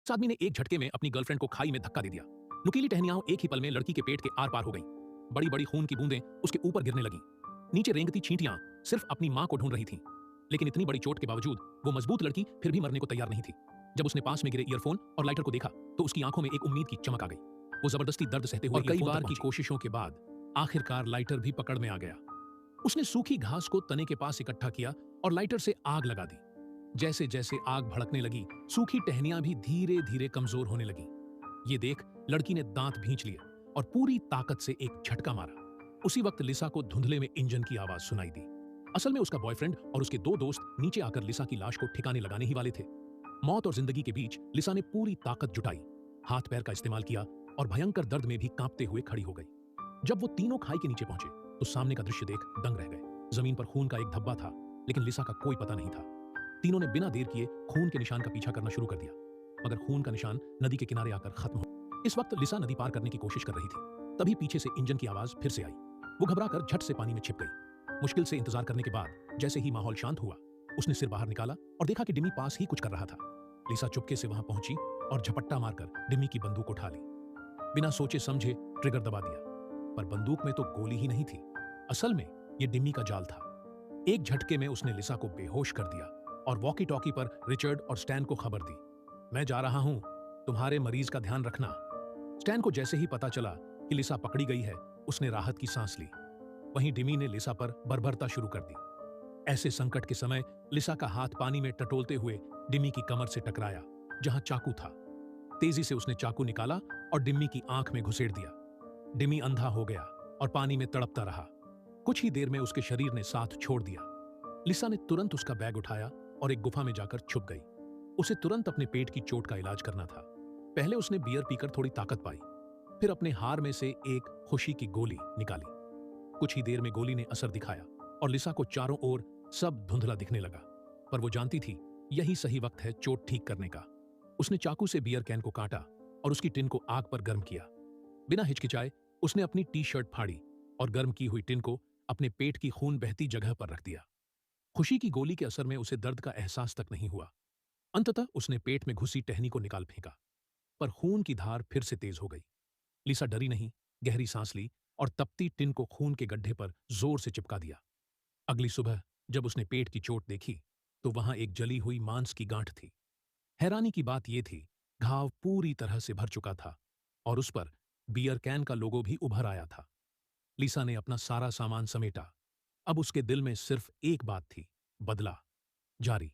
इस आदमी ने एक झटके में अपनी गर्लफ्रेंड को खाई में धक्का दे दिया। नुकीली टहनियां एक ही पल में लड़की के पेट के आर पार हो गई। बड़ी बड़ी खून की बूंदें उसके ऊपर गिरने लगी। नीचे रेंगती चींटियां सिर्फ अपनी मां को ढूंढ रही थीं। लेकिन इतनी बड़ी चोट के बावजूद वो मजबूत लड़की फिर भी मरने को तैयार नहीं थी। जब उसने पास में गिरे ईयरफोन और लाइटर को देखा तो उसकी आंखों में एक उम्मीद की चमक आ गई। वो जबरदस्ती दर्द सहते हुए कई बार की कोशिशों के बाद आखिरकार लाइटर भी पकड़ में आ गया। उसने सूखी घास को तने के पास इकट्ठा किया और लाइटर से आग लगा दी। जैसे जैसे आग भड़कने लगी, सूखी टहनियां भी धीरे धीरे कमजोर होने लगी। ये देख लड़की ने दांत भींच लिए और पूरी ताकत से एक झटका मारा। उसी वक्त लिसा को धुंधले में इंजन की आवाज सुनाई दी। असल में उसका बॉयफ्रेंड और उसके दो दोस्त नीचे आकर लिसा की लाश को ठिकाने लगाने ही वाले थे। मौत और जिंदगी के बीच लिसा ने पूरी ताकत जुटाई, हाथ पैर का इस्तेमाल किया और भयंकर दर्द में भी कांपते हुए खड़ी हो गई। जब वो तीनों खाई के नीचे पहुंचे तो सामने का दृश्य देख दंग रह गए। जमीन पर खून का एक धब्बा था, लेकिन लिसा का कोई पता नहीं था। तीनों ने बिना देर किए खून के निशान का पीछा करना शुरू कर दिया, मगर खून का निशान नदी के किनारे आकर खत्म हो। इस वक्त लिसा नदी पार करने की कोशिश कर रही थी। तभी पीछे से इंजन की आवाज फिर से आई। वो घबराकर झट से पानी में छिप गई। मुश्किल से इंतजार करने के बाद जैसे ही माहौल शांत हुआ, उसने सिर बाहर निकाला और देखा कि डिमी पास ही कुछ कर रहा था। लिसा चुपके से वहां पहुंची और झपट्टा मारकर डिमी की बंदूक उठा ली। बिना सोचे समझे ट्रिगर दबा दिया, पर बंदूक में तो गोली ही नहीं थी। असल में यह डिमी का जाल था। एक झटके में उसने लिसा को बेहोश कर दिया और वॉकी टॉकी पर रिचर्ड और स्टैन को खबर दी। मैं जा रहा हूं, तुम्हारे मरीज का ध्यान रखना। स्टैन को जैसे ही पता चला कि लिसा पकड़ी गई है, उसने राहत की सांस ली। वहीं डिमी ने लिसा पर बर्बरता शुरू कर दी। ऐसे संकट के समय लिसा का हाथ पानी में टटोलते हुए डिमी की कमर से टकराया, जहां चाकू था। तेजी से उसने चाकू निकाला और डिमी की आंख में घुसेड़ दिया। डिमी अंधा हो गया और पानी में तड़पता रहा। कुछ ही देर में उसके शरीर ने साथ छोड़ दिया। लिसा ने तुरंत उसका बैग उठाया और एक गुफा में जाकर छुप गई। उसे तुरंत अपने पेट की चोट का इलाज करना था। पहले उसने बियर पीकर थोड़ी ताकत पाई, फिर अपने हार में से एक खुशी की गोली निकाली। कुछ ही देर में गोली ने असर दिखाया और लिसा को चारों ओर सब धुंधला दिखने लगा, पर वो जानती थी यही सही वक्त है चोट ठीक करने का। उसने चाकू से बियर कैन को काटा और उसकी टिन को आग पर गर्म किया। बिना हिचकिचाए उसने अपनी टी शर्ट फाड़ी और गर्म की हुई टिन को अपने पेट की खून बहती जगह पर रख दिया। खुशी की गोली के असर में उसे दर्द का एहसास तक नहीं हुआ। अंततः उसने पेट में घुसी टहनी को निकाल फेंका, पर खून की धार फिर से तेज हो गई। लिसा डरी नहीं, गहरी सांस ली और तपती टिन को खून के गड्ढे पर जोर से चिपका दिया। अगली सुबह जब उसने पेट की चोट देखी तो वहां एक जली हुई मांस की गांठ थी। हैरानी की बात यह थी, घाव पूरी तरह से भर चुका था और उस पर बियर कैन का लोगो भी उभर आया था। लिसा ने अपना सारा सामान समेटा। अब उसके दिल में सिर्फ एक बात थी, बदला जारी।